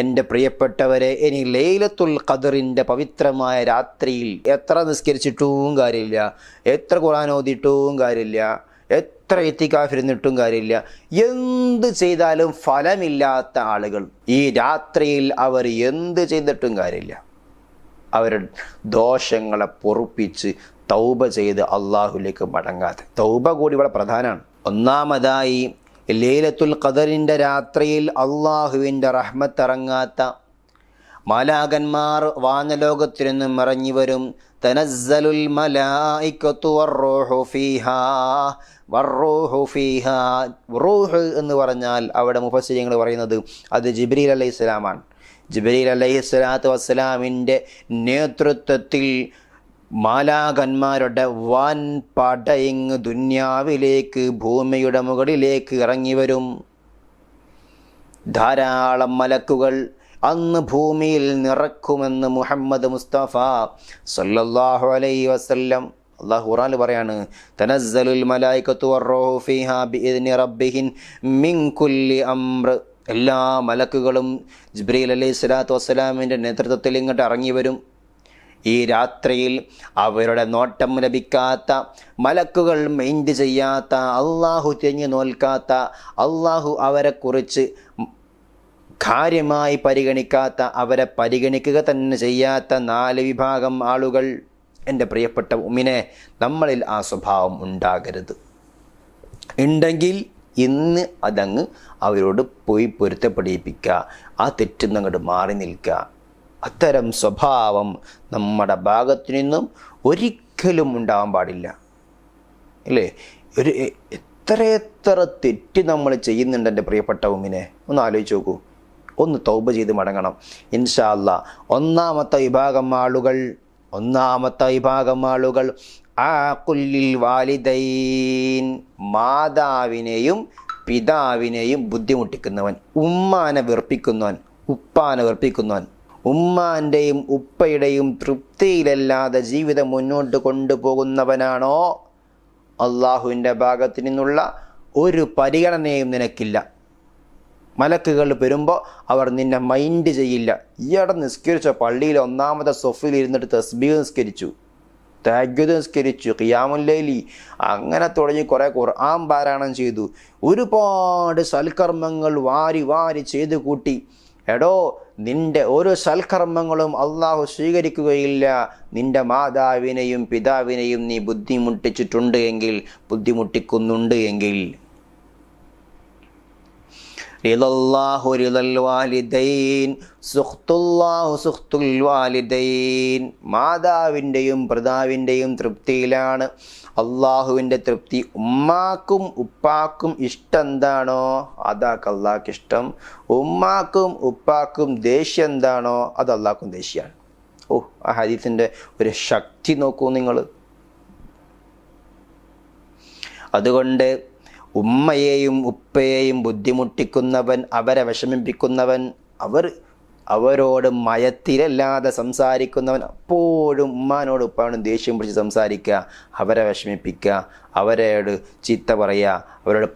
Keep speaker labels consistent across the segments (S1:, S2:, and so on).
S1: എൻ്റെ പ്രിയപ്പെട്ടവരെ, ഇനി ലൈലത്തുൽ ഖദറിൻ്റെ പവിത്രമായ രാത്രിയിൽ എത്ര നിസ്കരിച്ചിട്ടും കാര്യമില്ല, എത്ര ഖുർആൻ ഓതിയിട്ടും കാര്യമില്ല, എത്ര ഇത്തികാഫിരുന്നിട്ടും കാര്യമില്ല, എന്ത് ചെയ്താലും ഫലമില്ലാത്ത ആളുകൾ ഈ രാത്രിയിൽ അവർ എന്ത് ചെയ്തിട്ടും കാര്യമില്ല. അവരുടെ ദോഷങ്ങളെ പൊറുപ്പിച്ച് തൗബ ചെയ്ത് അള്ളാഹുലേക്ക് മടങ്ങാതെ, തൗബ കൂടി ഇവിടെ പ്രധാനമാണ്. ഒന്നാമതായി, ലൈലത്തുൽ ഖദറിൻ്റെ രാത്രിയിൽ അള്ളാഹുവിൻ്റെ റഹ്മത്ത് ഇറങ്ങാത്ത മാലാകന്മാർ വാനലോകത്തിൽ നിന്നും ഇറങ്ങി വരും. തനസ്സലുൽ മലായികത്തു വറൂഹു ഫീഹാ വറൂഹു ഫീഹാ. റൂഹ് എന്ന് പറഞ്ഞാൽ അവിടെ മുഫസ്സിരീങ്ങൾ പറയുന്നത് അത് ജിബ്രീൽ അലൈഹിസ്സലാമാണ്. ജിബ്രീൽ അലൈഹിസ്സലാത്തു വസ്സലാമിൻ്റെ നേതൃത്വത്തിൽ മാലാകന്മാരുടെ വൻ പടയിങ് ദുന്യാവിലേക്ക്, ഭൂമിയുടെ മുകളിലേക്ക് ഇറങ്ങി വരും. ധാരാളം മലക്കുകൾ അന്ന് ഭൂമിയിൽ നിറക്കുമെന്ന് മുഹമ്മദ് മുസ്തഫ സല്ലല്ലാഹു അലൈഹി വസല്ലം. അല്ലാഹു ഖുർആനിൽ പറയാണ്, തനസ്സലുൽ മലായികത്തു വറൂഹു ഫീഹാ ബിഇദ്നി റബ്ബിഹിം മിൻ കുല്ലി അംർ. എല്ലാ മലക്കുകളും ജിബ്രീൽ അലൈഹിസ്സലാത്തു വസ്സലാമിൻ്റെ നേതൃത്വത്തിൽ ഇങ്ങോട്ട് ഇറങ്ങി വരും. ഈ രാത്രിയിൽ അവരുടെ നോട്ടം ലഭിക്കാത്ത, മലക്കുകൾ മൈൻഡ് ചെയ്യാത്ത, അള്ളാഹു തിരിഞ്ഞു നോൽക്കാത്ത, അള്ളാഹു അവരെക്കുറിച്ച് കാര്യമായി പരിഗണിക്കാത്ത, അവരെ പരിഗണിക്കുക തന്നെ ചെയ്യാത്ത 4 വിഭാഗം ആളുകൾ. എൻ്റെ പ്രിയപ്പെട്ട മുഅ്മിനേ, നമ്മളിൽ ആ സ്വഭാവം ഉണ്ടാകരുത്. ഉണ്ടെങ്കിൽ ഇന്ന് അതങ്ങ് അവരോട് പോയി പൊരുത്തപ്പെടിപ്പിക്കുക, ആ തെറ്റിൽ നിന്നങ്ങോട്ട് മാറി നിൽക്കുക. അത്തരം സ്വഭാവം നമ്മുടെ ഭാഗത്തു നിന്നും ഒരിക്കലും ഉണ്ടാവാൻ പാടില്ല, അല്ലേ? എത്ര തെറ്റ് നമ്മൾ ചെയ്യുന്നുണ്ട് എൻ്റെ പ്രിയപ്പെട്ട മുഅ്മിനേ, ഒന്ന് ആലോചിച്ച് നോക്കൂ. ഒന്ന് തൗബ ചെയ്ത് മടങ്ങണം ഇൻഷാ അല്ലാഹ്. ഒന്നാമത്തെ വിഭാഗം ആളുകൾ ആഖുല്ലിൽ വാലിദൈൻ, മാതാവിനെയും പിതാവിനെയും ബുദ്ധിമുട്ടിക്കുന്നവൻ, ഉമ്മാനെ വെറുപ്പിക്കുന്നവൻ, ഉപ്പാനെ വെറുപ്പിക്കുന്നവൻ. ഉമ്മാൻ്റെയും ഉപ്പയുടെയും തൃപ്തിയിലല്ലാതെ ജീവിതം മുന്നോട്ട് കൊണ്ടുപോകുന്നവനാണോ, അള്ളാഹുവിൻ്റെ ഭാഗത്തു നിന്നുള്ള ഒരു പരിഗണനയും നിനക്കില്ല. മലക്കുകൾ വരുമ്പോൾ അവർ നിന്നെ മൈൻഡ് ചെയ്യില്ല. ഈയിടെ നിസ്കരിച്ച പള്ളിയിൽ ഒന്നാമത്തെ സൊഫിൽ ഇരുന്നിട്ട് തസ്ബീഹ് നിസ്കരിച്ചു, തഹജ്ജുദ് നിസ്കരിച്ചു, ഖിയാമുൽ ലൈലി, അങ്ങനെ തുടങ്ങി കുറേ ഖുർആൻ പാരായണം ചെയ്തു, ഒരുപാട് സൽക്കർമ്മങ്ങൾ വാരി ചെയ്തു കൂട്ടി. എടോ, നിന്റെ ഓരോ സൽക്കർമ്മങ്ങളും അള്ളാഹു സ്വീകരിക്കുകയില്ല. നിന്റെ മാതാവിനെയും പിതാവിനെയും നീ ബുദ്ധിമുട്ടിച്ചിട്ടുണ്ട് എങ്കിൽ, ബുദ്ധിമുട്ടിക്കുന്നുണ്ട് എങ്കിൽ. റിളല്ലാഹു റിളൽ വാലിദൈൻ സുഖ്തുല്ലാഹു സുഖ്തുൽ വാലിദൈൻ. മാതാവിൻ്റെയും പിതാവിൻ്റെയും തൃപ്തിയിലാണ് അള്ളാഹുവിൻ്റെ തൃപ്തി. ഉമ്മാക്കും ഉപ്പാക്കും ഇഷ്ടം എന്താണോ അതാക്ക് അള്ളാഹ്ക്ക് ഇഷ്ടം. ഉമ്മാക്കും ഉപ്പാക്കും ദേഷ്യം എന്താണോ അത് അള്ളാഹ്ക്കും ദേഷ്യമാണ്. ആ ഹദീസിൻ്റെ ഒരു ശക്തി നോക്കൂ നിങ്ങൾ. അതുകൊണ്ട് ഉമ്മയെയും ഉപ്പയെയും ബുദ്ധിമുട്ടിക്കുന്നവൻ, അവരെ വിഷമിപ്പിക്കുന്നവൻ, അവരോട് മയത്തിലല്ലാതെ സംസാരിക്കുന്നവൻ, അപ്പോഴും ഉമ്മാനോട് ഉപ്പാനോടും ദേഷ്യം പിടിച്ച് സംസാരിക്കുക, അവരെ വിഷമിപ്പിക്കുക, അവരോട് ചീത്ത പറയുക, അവരോട്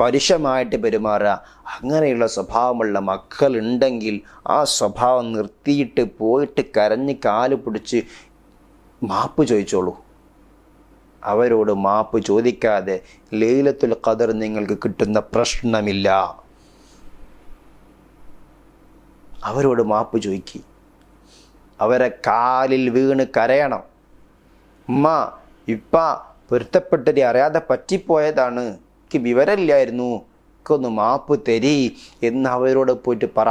S1: പരുഷമായിട്ട് പെരുമാറുക, അങ്ങനെയുള്ള സ്വഭാവമുള്ള മക്കളുണ്ടെങ്കിൽ ആ സ്വഭാവം നിർത്തിയിട്ട് പോയിട്ട് കരഞ്ഞ് കാല് പിടിച്ച് മാപ്പ് ചോദിച്ചോളൂ. അവരോട് മാപ്പ് ചോദിക്കാതെ ലൈലത്തുൽ ഖദർ നിങ്ങൾക്ക് കിട്ടുന്ന പ്രശ്നമില്ല. അവരോട് മാപ്പ് ചോദിക്കി, അവരെ കാലിൽ വീണ് കരയണം. ഉമ്മ ഇപ്പ പൊരുത്തപ്പെട്ടത് അറിയാതെ പറ്റിപ്പോയതാണ്, എനിക്ക് വിവരമില്ലായിരുന്നു, എനിക്കൊന്ന് മാപ്പ് തരി എന്ന് അവരോട് പോയിട്ട് പറ.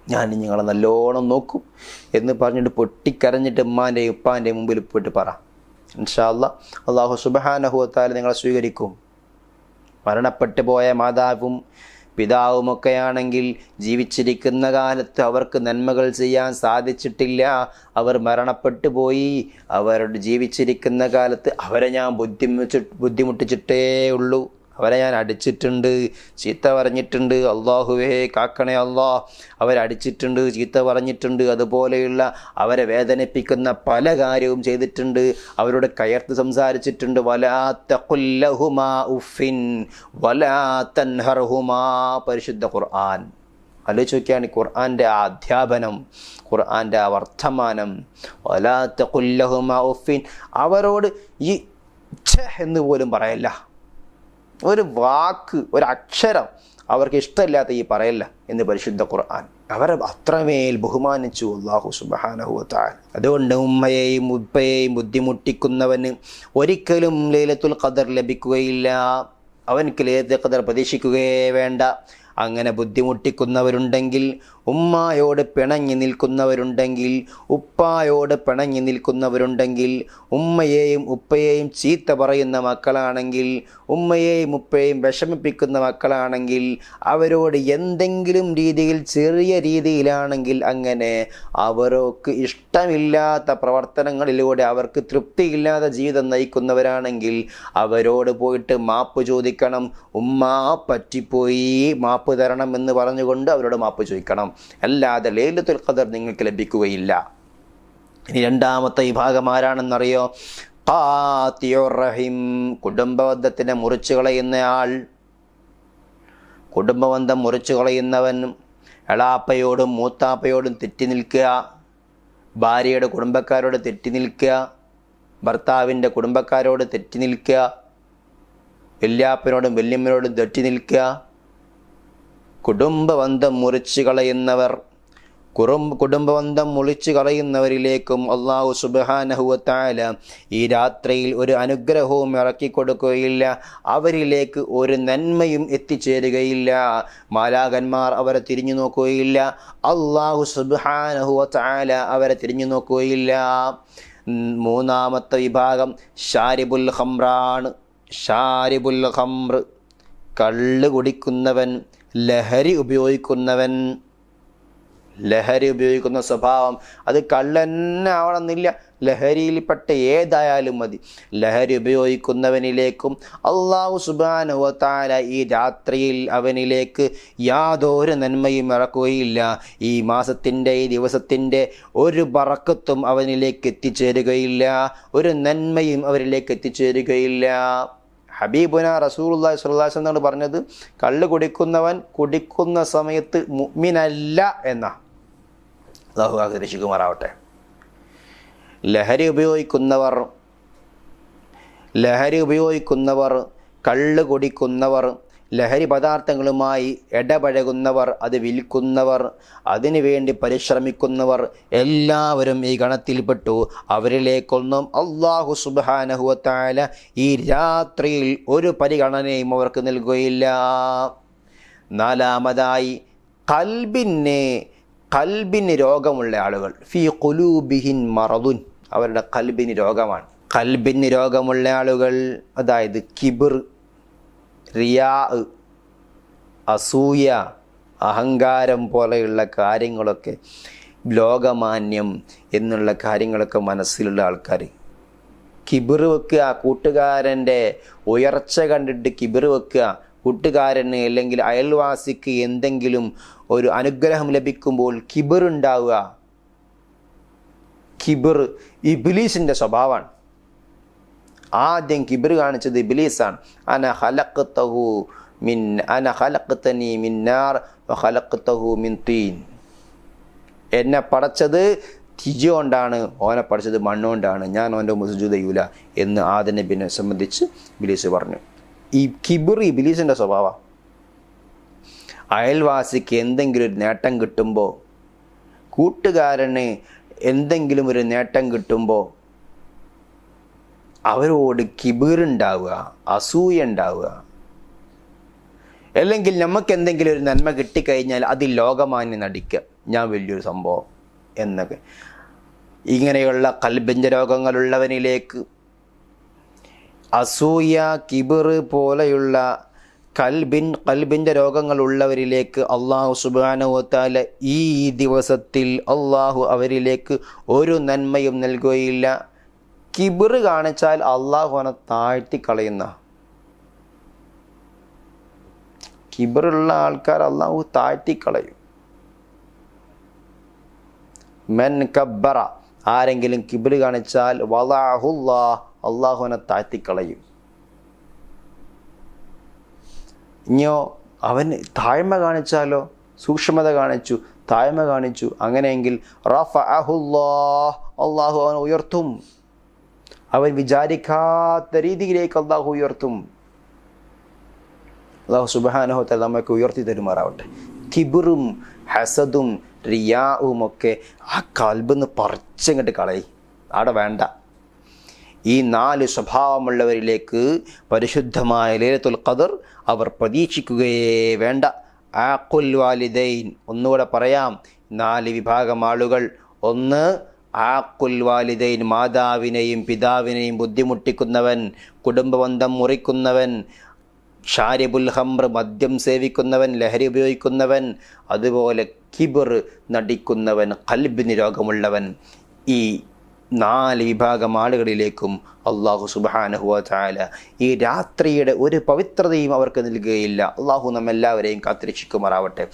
S1: ഞാൻ നിങ്ങളെ നല്ലോണം നോക്കും എന്ന് പറഞ്ഞിട്ട് പൊട്ടിക്കരഞ്ഞിട്ട് ഉമ്മാൻ്റെയും ഉപ്പാൻ്റെയും മുമ്പിൽ പോയിട്ട് പറ. ഇൻഷാ അല്ലാഹ് അല്ലാഹു സുബ്ഹാനഹു വ തആല നിങ്ങളെ സ്വീകരിക്കും. മരണപ്പെട്ടു പോയ മാതാവും പിതാവുമൊക്കെയാണെങ്കിൽ ജീവിച്ചിരിക്കുന്ന കാലത്ത് അവർക്ക് നന്മകൾ ചെയ്യാൻ സാധിച്ചിട്ടില്ല, അവർ മരണപ്പെട്ടു പോയി. അവരുടെ ജീവിച്ചിരിക്കുന്ന കാലത്ത് അവരെ ഞാൻ ബുദ്ധിമുട്ടിച്ചിട്ടേ ഉള്ളൂ, അവരെ ഞാൻ അടിച്ചിട്ടുണ്ട്, ചീത്ത പറഞ്ഞിട്ടുണ്ട്. അള്ളാഹുവേ കാക്കണേ അല്ലാ, അവരടിച്ചിട്ടുണ്ട്, ചീത്ത പറഞ്ഞിട്ടുണ്ട്, അതുപോലെയുള്ള അവരെ വേദനിപ്പിക്കുന്ന പല കാര്യവും ചെയ്തിട്ടുണ്ട്, അവരോട് കയർത്ത് സംസാരിച്ചിട്ടുണ്ട്. വലാ തഖുൽ ലഹുമാ ഉഫിൻ വലാ തൻഹർഹുമാ, പരിശുദ്ധ ഖുർആൻ. ആലോചിച്ച് നോക്കിയാണ് ഖുർആൻ്റെ ആ അധ്യാപനം, ഖുർആൻ്റെ ആ വർത്തമാനം. വലാ തഖുൽ ലഹുമാ ഉഫിൻ, അവരോട് ഈ എന്ന് പോലും പറയല്ല. ഒരു വാക്ക്, ഒരു അക്ഷരം അവർക്ക് ഇഷ്ടമില്ലാത്ത ഈ പറയല്ല എന്ന് പരിശുദ്ധ ഖുർആൻ. അവരെ അത്രമേൽ ബഹുമാനിച്ചു അല്ലാഹു സുബ്ഹാനഹു വ തആല. അതുകൊണ്ട് ഉമ്മയെയും ഉപ്പയെയും ബുദ്ധിമുട്ടിക്കുന്നവന് ഒരിക്കലും ലൈലത്തുൽ ഖദർ ലഭിക്കുകയില്ല. അവനക്ക് ലൈലത്തുൽ ഖദർ പ്രതീക്ഷിക്കുകയേ വേണ്ട. അങ്ങനെ ബുദ്ധിമുട്ടിക്കുന്നവരുണ്ടെങ്കിൽ, ഉമ്മായോട് പിണങ്ങി നിൽക്കുന്നവരുണ്ടെങ്കിൽ, ഉപ്പായോട് പിണങ്ങി നിൽക്കുന്നവരുണ്ടെങ്കിൽ, ഉമ്മയെയും ഉപ്പയെയും ചീത്ത പറയുന്ന മക്കളാണെങ്കിൽ, ഉമ്മയെയും ഉപ്പയെയും വിഷമിപ്പിക്കുന്ന മക്കളാണെങ്കിൽ, അവരോട് എന്തെങ്കിലും രീതിയിൽ, ചെറിയ രീതിയിലാണെങ്കിൽ അങ്ങനെ അവർക്ക് ഇഷ്ടമില്ലാത്ത പ്രവർത്തനങ്ങളിലൂടെ അവർക്ക് തൃപ്തിയില്ലാത്ത ജീവിതം നയിക്കുന്നവരാണെങ്കിൽ അവരോട് പോയിട്ട് മാപ്പ് ചോദിക്കണം. ഉമ്മ പറ്റിപ്പോയി, മാപ്പ് തരണം എന്ന് പറഞ്ഞുകൊണ്ട് അവരോട് മാപ്പ് ചോദിക്കണം. അല്ലാതെ ലൈലത്തുൽ ഖദർ നിങ്ങൾക്ക് ലഭിക്കുകയില്ല. ഇനി രണ്ടാമത്തെ വിഭാഗം ആരാണെന്നറിയോ? ഖാതിഉർ റഹിം, കുടുംബബന്ധത്തിനെ മുറിച്ചു കളയുന്നയാൾ. കുടുംബബന്ധം മുറിച്ചു കളയുന്നവൻ എളാപ്പയോടും മൂത്താപ്പയോടും തെറ്റി നിൽക്കുക, ഭാര്യയുടെ കുടുംബക്കാരോട് തെറ്റി നിൽക്കുക, ഭർത്താവിൻ്റെ കുടുംബക്കാരോട് തെറ്റി നിൽക്കുക, വല്യാപ്പനോടും വല്യമ്മനോടും തെറ്റി നിൽക്കുക. കുടുംബബന്ധം മുറിച്ചു കളയുന്നവർ, കുടുംബബന്ധം മുറിച്ചു കളയുന്നവരിലേക്കും അല്ലാഹു സുബ്ഹാനഹു വ തആല ഈ രാത്രിയിൽ ഒരു അനുഗ്രഹവും ഇറക്കിക്കൊടുക്കുകയില്ല. അവരിലേക്ക് ഒരു നന്മയും എത്തിച്ചേരുകയില്ല. മാലാഖന്മാർ അവരെ തിരിഞ്ഞു നോക്കുകയില്ല. അല്ലാഹു സുബ്ഹാനഹു വ തആല അവരെ തിരിഞ്ഞു നോക്കുകയില്ല. മൂന്നാമത്തെ വിഭാഗം ഷാരിബുൽ ഖംറാണ്. ഷാരിബുൽ ഖംർ, കള്ള് കുടിക്കുന്നവൻ, ലഹരി ഉപയോഗിക്കുന്നവൻ. ലഹരി ഉപയോഗിക്കുന്ന സ്വഭാവം, അത് കള്ളന്നെ ആവണമെന്നില്ല, ലഹരിയിൽപ്പെട്ട ഏതായാലും മതി. ലഹരി ഉപയോഗിക്കുന്നവനിലേക്കും അല്ലാഹു സുബ്ഹാനഹു വ തആല ഈ രാത്രിയിൽ അവനിലേക്ക് യാതൊരു നന്മയും ഇറക്കുകയില്ല. ഈ മാസത്തിൻ്റെ, ഈ ദിവസത്തിൻ്റെ ഒരു ബറക്കത്തും അവനിലേക്ക് എത്തിച്ചേരുകയില്ല. ഒരു നന്മയും അവരിലേക്ക് എത്തിച്ചേരുകയില്ല. ഹബീബുന റസൂലുള്ളാഹി സ്വല്ലല്ലാഹു അലൈഹി വസല്ലം പറഞ്ഞത്, കള്ള് കുടിക്കുന്നവൻ കുടിക്കുന്ന സമയത്ത് മുഅ്മിനല്ല എന്നാ. അല്ലാഹു രക്ഷിക്കുമാറാവട്ടെ. ലഹരി ഉപയോഗിക്കുന്നവർ, കള്ള് കുടിക്കുന്നവർ, ലഹരി പദാർത്ഥങ്ങളുമായി ഇടപഴകുന്നവർ, അത് വിൽക്കുന്നവർ, അതിനു വേണ്ടി പരിശ്രമിക്കുന്നവർ എല്ലാവരും ഈ ഗണത്തിൽപ്പെട്ടു. അവരിലേക്കൊന്നും അല്ലാഹു സുബ്ഹാനഹു വ തആല ഈ രാത്രിയിൽ ഒരു പരിഗണനയും അവർക്ക് നൽകുകയില്ല. നാലാമതായി കൽബിന് രോഗമുള്ള ആളുകൾ. ഫീ ഖുലൂബിഹിൻ മറദുൻ, അവരുടെ കൽബിന് രോഗമാണ്. കൽബിന് രോഗമുള്ള ആളുകൾ, അതായത് കിബിർ, റിയാ, അസൂയ, അഹങ്കാരം പോലെയുള്ള കാര്യങ്ങളൊക്കെ, ലോകമാന്യം എന്നുള്ള കാര്യങ്ങളൊക്കെ മനസ്സിലുള്ള ആൾക്കാർ കിബിർ വെക്കുക. കൂട്ടുകാരൻ്റെ ഉയർച്ച കണ്ടിട്ട് കിബിർ വെക്കുക. കൂട്ടുകാരന് അല്ലെങ്കിൽ അയൽവാസിക്ക് എന്തെങ്കിലും ഒരു അനുഗ്രഹം ലഭിക്കുമ്പോൾ കിബിർ ഉണ്ടാവുക. കിബിർ ഇബ്ലീസിൻ്റെ സ്വഭാവമാണ്. ആദ്യം കിബിർ കാണിച്ചത് ഇബ്ലീസാണ്. അന ഖലഖ്തനി മിൻ നാർ വ ഖലഖ്തഹു മിൻ തീൻ. എന്നെ പടച്ചത് തിജി കൊണ്ടാണ്, ഓനെ പഠിച്ചത് മണ്ണുകൊണ്ടാണ്, ഞാൻ ഓൻ്റെ സുജൂദ് ചെയ്യൂല എന്ന് ആദം നബിയെ സംബന്ധിച്ച് ഇബ്ലീസ് പറഞ്ഞു. ഈ കിബിർ ഇബ്ലീസിൻ്റെ സ്വഭാവം. അയൽവാസിക്ക് എന്തെങ്കിലും ഒരു നേട്ടം കിട്ടുമ്പോൾ, കൂട്ടുകാരന് എന്തെങ്കിലും ഒരു നേട്ടം കിട്ടുമ്പോൾ അവരോട് കിബിർ ഉണ്ടാവുക, അസൂയ ഉണ്ടാവുക. അല്ലെങ്കിൽ നമുക്ക് എന്തെങ്കിലും ഒരു നന്മ കിട്ടിക്കഴിഞ്ഞാൽ അതിൽ ലോകമാന്യം നടിക്കുക, ഞാൻ വലിയൊരു സംഭവം എന്നൊക്കെ. ഇങ്ങനെയുള്ള കൽബിൻ്റെ രോഗങ്ങളുള്ളവനിലേക്ക്, അസൂയ, കിബിർ പോലെയുള്ള കൽബിൻ്റെ രോഗങ്ങളുള്ളവരിലേക്ക് അല്ലാഹു സുബ്ഹാനഹു വ തആല ഈ ദിവസത്തിൽ അല്ലാഹു അവരിലേക്ക് ഒരു നന്മയും നൽകുകയില്ല. കിബിർ കാണിച്ചാൽ അല്ലാഹു അവനെ താഴ്ത്തിക്കളയുന്ന, കിബിറുള്ള ആൾക്കാർ അല്ലാഹു താഴ്ത്തിക്കളയും. മൻ കബ്ബറ, ആരെങ്കിലും കിബിർ കാണിച്ചാൽ വളഅഹുല്ലാഹ്, അല്ലാഹു അവനെ താഴ്ത്തിക്കളയും. ഇനിയോ അവൻ താഴ്മ കാണിച്ചാലോ സൂക്ഷ്മത കാണിച്ചു, താഴ്മ കാണിച്ചു. അങ്ങനെയെങ്കിൽ റഫഅഹുല്ലാഹ്, അള്ളാഹു അവനെ ഉയർത്തും. അവൻ വിചാരിക്കാത്ത രീതിയിലേക്ക് അള്ളാഹു ഉയർത്തും. അള്ളാഹു സുബ്ഹാനഹു വ തആല നമ്മൾക്ക് ഉയർത്തി തരുമാറാവട്ടെ. കിബറും ഹസദും റിയാഉം ഒക്കെ ആ കൽബിന്ന് പറിച്ചങ്ങോട്ട് കളയും, അവിടെ വേണ്ട. ഈ 4 സ്വഭാവമുള്ളവരിലേക്ക് പരിശുദ്ധമായ ലൈലത്തുൽ ഖദർ അവർ പ്രതീക്ഷിക്കുകയേ വേണ്ട. ആഖുൽ വാലിദൈൻ, ഒന്നുകൂടെ പറയാം, 4 വിഭാഗം ആളുകൾ. ഒന്ന്, ആഖുൽ വാലിദൈൻ, മാതാവിനെയും പിതാവിനെയും ബുദ്ധിമുട്ടിക്കുന്നവൻ, കുടുംബബന്ധം മുറിക്കുന്നവൻ, ഷാരിബുൽ ഹംർ, മദ്യം സേവിക്കുന്നവൻ, ലഹരി ഉപയോഗിക്കുന്നവൻ, അതുപോലെ കിബർ നടിക്കുന്നവൻ, ഖൽബിന് രോഗമുള്ളവൻ. ഈ 4 വിഭാഗം ആളുകളിലേക്കും അള്ളാഹു സുബ്ഹാനഹു വ തആല ഈ രാത്രിയുടെ ഒരു പവിത്രതയും അവർക്ക് നൽകുകയില്ല. അള്ളാഹു നമ്മെല്ലാവരെയും കാത്തിരക്ഷിക്കുമാറാവട്ടെ.